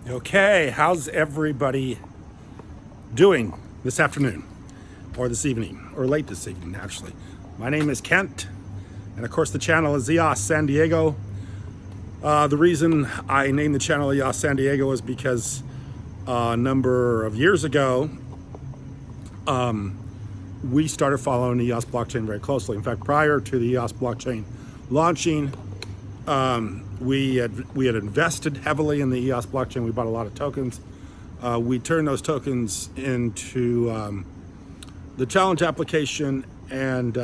Okay, how's everybody doing this afternoon or this evening or late this evening actually? My name is Kent, and of course the channel is EOS San Diego. The reason I named the channel EOS San Diego is because a number of years ago we started following the EOS blockchain very closely. In fact, prior to the EOS blockchain launching, we had invested heavily in the EOS blockchain. We bought a lot of tokens. We turned those tokens into the challenge application, and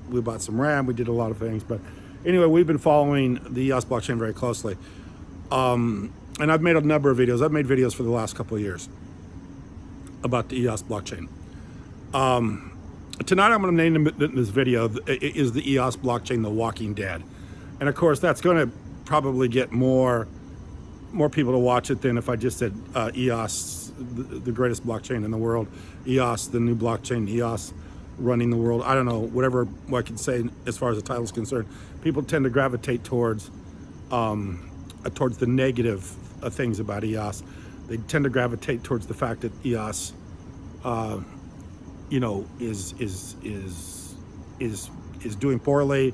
we bought some RAM. We did a lot of things, but anyway, we've been following the EOS blockchain very closely. And I've made a number of videos. I've made videos for the last couple of years about the EOS blockchain. Tonight I'm going to name this video is the EOS blockchain, The Walking Dead. And of course, that's going to probably get more people to watch it than if I just said EOS, the greatest blockchain in the world, EOS, the new blockchain, EOS running the world. I don't know, whatever I can say as far as the title is concerned. People tend to gravitate towards the negative things about EOS. They tend to gravitate towards the fact that EOS, is doing poorly,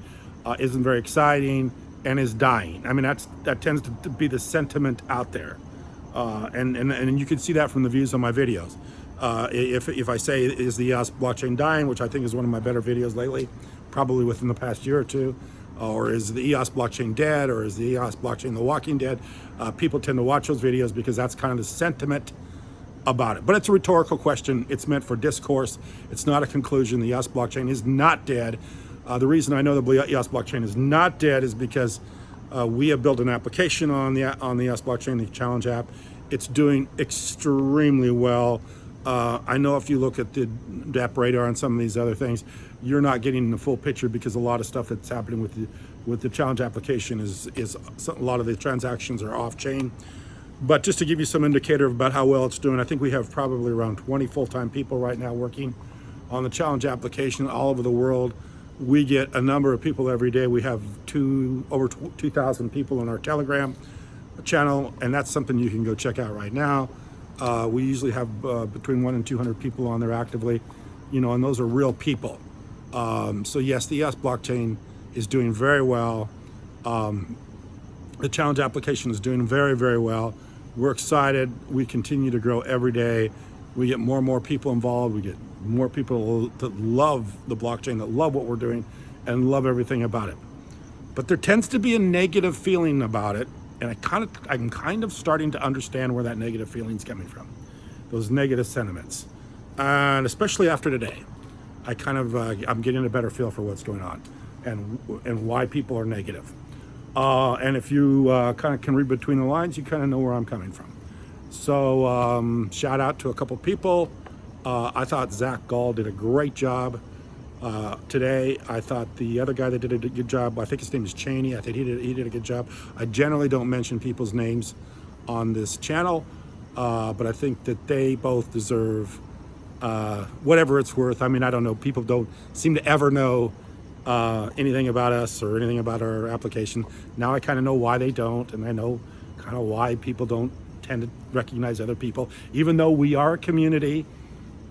isn't very exciting, and is dying. I mean, that tends to be the sentiment out there, and you can see that from the views on my videos. If I say, is the EOS blockchain dying, which I think is one of my better videos lately, probably within the past year or two, or is the EOS blockchain dead, or is the EOS blockchain The Walking Dead, people tend to watch those videos because that's kind of the sentiment about it. But it's a rhetorical question. It's meant for discourse. It's not a conclusion. The EOS blockchain is not dead. The reason I know the EOS blockchain is not dead is because we have built an application on the EOS blockchain, the Challenge app. It's doing extremely well. I know if you look at the DApp radar and some of these other things, you're not getting the full picture because a lot of stuff that's happening with the Challenge application is a lot of the transactions are off chain. But just to give you some indicator about how well it's doing, I think we have probably around 20 full-time people right now working on the Challenge application all over the world. We get a number of people every day. We have over 2,000 people on our Telegram channel, and that's something you can go check out right now. We usually have between 100 and 200 people on there actively, and those are real people. So yes, the EOS blockchain is doing very well. The Challenge application is doing very, very well. We're excited. We continue to grow every day. We get more and more people involved. We get more people that love the blockchain, that love what we're doing, and love everything about it. But there tends to be a negative feeling about it, and I'm kind of starting to understand where that negative feeling is coming from. Those negative sentiments, and especially after today, I'm getting a better feel for what's going on, and why people are negative. And if you kind of can read between the lines, you kind of know where I'm coming from. So shout out to a couple people. I thought Zach Gall did a great job today. I thought the other guy that did a good job, I think his name is Cheney. I think he did a good job. I generally don't mention people's names on this channel, but I think that they both deserve whatever it's worth. I mean, I don't know. People don't seem to ever know anything about us or anything about our application. Now I kind of know why they don't, and I know kind of why people don't tend to recognize other people, even though we are a community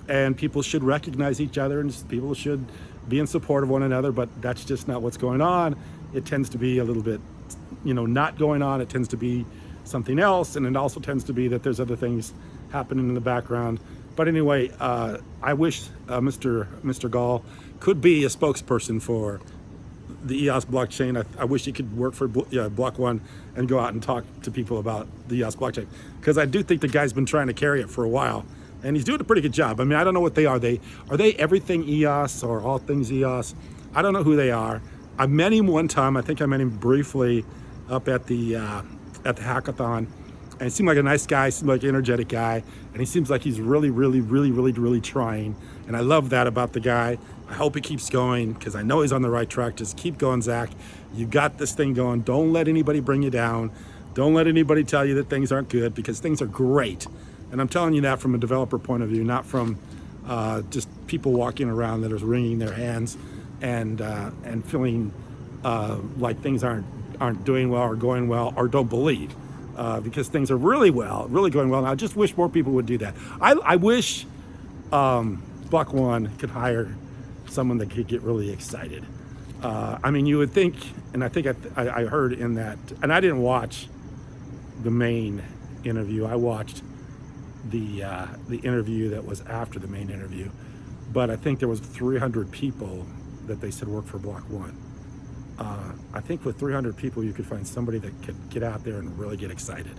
and people should recognize each other and people should be in support of one another, but that's just not what's going on. It tends to be a little bit, not going on. It tends to be something else, and it also tends to be that there's other things happening in the background. But anyway, I wish Mr. Gall could be a spokesperson for the EOS blockchain. I wish he could work for Block One and go out and talk to people about the EOS blockchain, because I do think the guy's been trying to carry it for a while, and he's doing a pretty good job. I mean, I don't know what they are. Are they everything EOS or all things EOS? I don't know who they are. I met him one time. I think I met him briefly up at the hackathon. And he seemed like a nice guy, seemed like an energetic guy, and he seems like he's really, really, really, really, really trying. And I love that about the guy. I hope he keeps going, because I know he's on the right track. Just keep going, Zach. You got this thing going. Don't let anybody bring you down. Don't let anybody tell you that things aren't good, because things are great. And I'm telling you that from a developer point of view, not from just people walking around that are wringing their hands and feeling like things aren't doing well or going well or don't believe. because things are really going well. And I just wish more people would do that. I wish Block One could hire someone that could get really excited. I mean, you would think, and I think I heard in that, and I didn't watch the main interview. I watched the interview that was after the main interview, but I think there was 300 people that they said work for Block One. I think with 300 people, you could find somebody that could get out there and really get excited.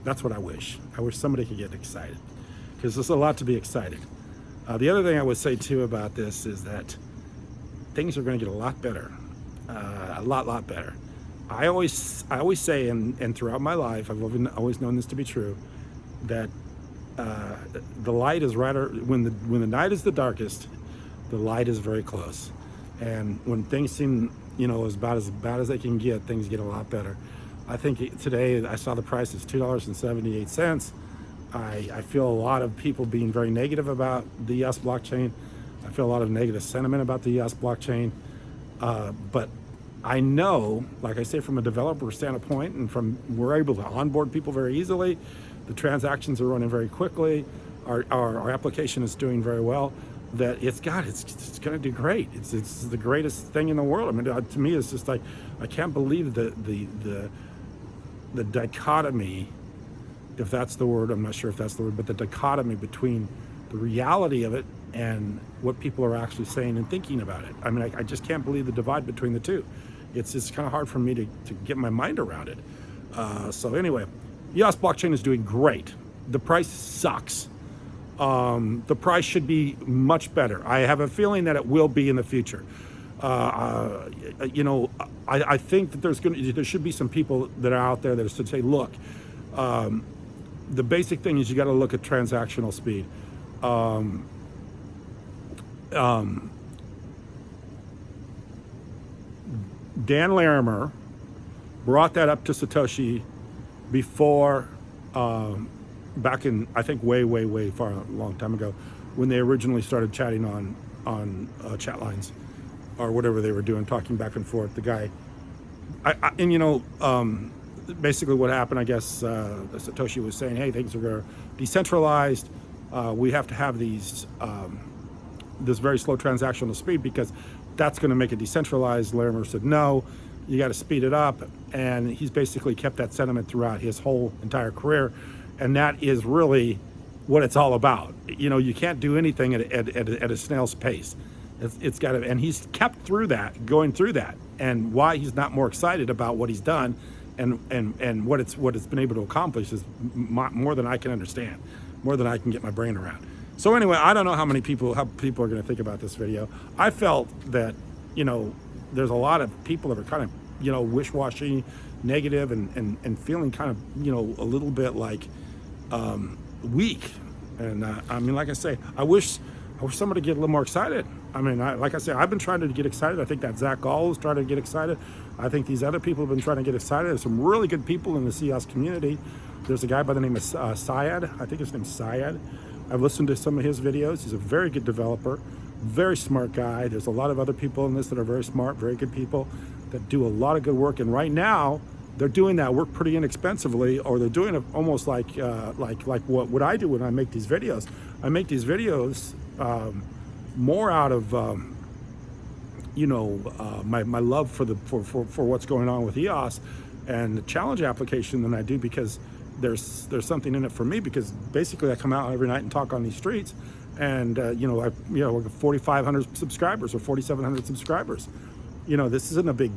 That's what I wish. I wish somebody could get excited, because there's a lot to be excited. The other thing I would say too about this is that things are going to get a lot better, a lot better. I always say, and throughout my life, I've always known this to be true, that the light is when the night is the darkest, the light is very close. And when things seem, as bad as they can get, things get a lot better. I think today I saw the price is $2.78. I feel a lot of people being very negative about the EOS blockchain. I feel a lot of negative sentiment about the EOS blockchain. But I know, like I say, from a developer standpoint, and we're able to onboard people very easily. The transactions are running very quickly. Our application is doing very well. That it's going to do great. It's the greatest thing in the world. I mean, to me, it's just like, I can't believe the dichotomy, if that's the word. I'm not sure if that's the word, but the dichotomy between the reality of it and what people are actually saying and thinking about it. I mean, I just can't believe the divide between the two. It's kind of hard for me to get my mind around it. So anyway, EOS blockchain is doing great. The price sucks. The price should be much better. I have a feeling that it will be in the future. I think that there should be some people that are out there that should say, look, the basic thing is you got to look at transactional speed. Dan Larimer brought that up to Satoshi before, back in, I think, way far, a long time ago, when they originally started chatting on chat lines or whatever they were doing, talking back and forth. The guy, basically what happened, I guess, Satoshi was saying, hey, things are decentralized. We have to have this very slow transactional speed because that's going to make it decentralized. Larimer said, no, you got to speed it up. And he's basically kept that sentiment throughout his whole entire career. And that is really what it's all about. You can't do anything at a snail's pace. It's got to, and he's kept going through that. And why he's not more excited about what he's done and what it's been able to accomplish is more than I can understand, more than I can get my brain around. So anyway, I don't know how people are going to think about this video. I felt that, there's a lot of people that are kind of, wish-washy, negative, and feeling kind of, a little bit like weak. And I mean, like I say, I wish somebody get a little more excited. I mean, like I say, I've been trying to get excited. I think that Zach Gall is trying to get excited. I think these other people have been trying to get excited. There's some really good people in the EOS community. There's a guy by the name of Syed. I think his name's Syed. I've listened to some of his videos. He's a very good developer, very smart guy. There's a lot of other people in this that are very smart, very good people that do a lot of good work. And right now, they're doing that work pretty inexpensively, or they're doing it almost like what I do when I make these videos. I make these videos more out of my love for what's going on with EOS and the challenge application than I do because there's something in it for me, because basically I come out every night and talk on these streets, and we're 4,500 subscribers or 4,700 subscribers. This isn't a big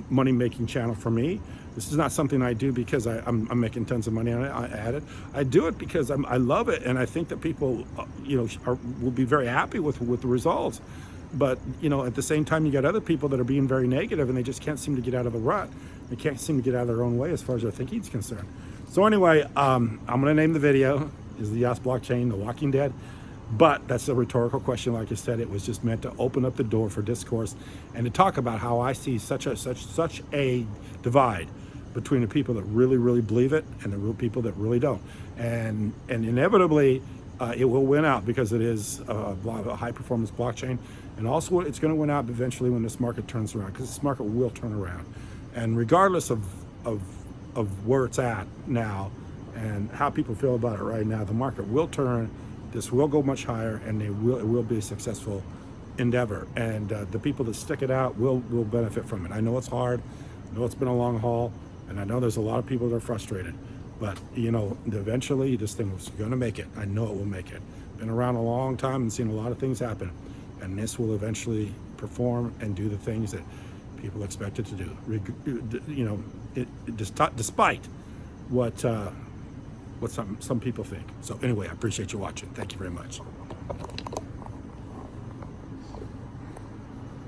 money-making channel for me. This is not something I do because I'm making tons of money at it. I do it because I love it, and I think that people, will be very happy with the results. But at the same time, you got other people that are being very negative, and they just can't seem to get out of the rut. They can't seem to get out of their own way as far as their thinking is concerned. So anyway, I'm going to name the video is the EOS Blockchain, The Walking Dead. But that's a rhetorical question. Like I said, it was just meant to open up the door for discourse and to talk about how I see such a divide between the people that really believe it and the real people that really don't. And inevitably, it will win out because it is a high-performance blockchain. And also, it's going to win out eventually when this market turns around, because this market will turn around. And regardless of of where it's at now and how people feel about it right now, the market will turn. This will go much higher, and it will be a successful endeavor. And the people that stick it out will benefit from it. I know it's hard. I know it's been a long haul, and I know there's a lot of people that are frustrated. But you know, eventually this thing is going to make it. I know it will make it. Been around a long time and seen a lot of things happen, and this will eventually perform and do the things that people expect it to do. You know, despite what some people think. So anyway, I appreciate you watching. Thank you very much.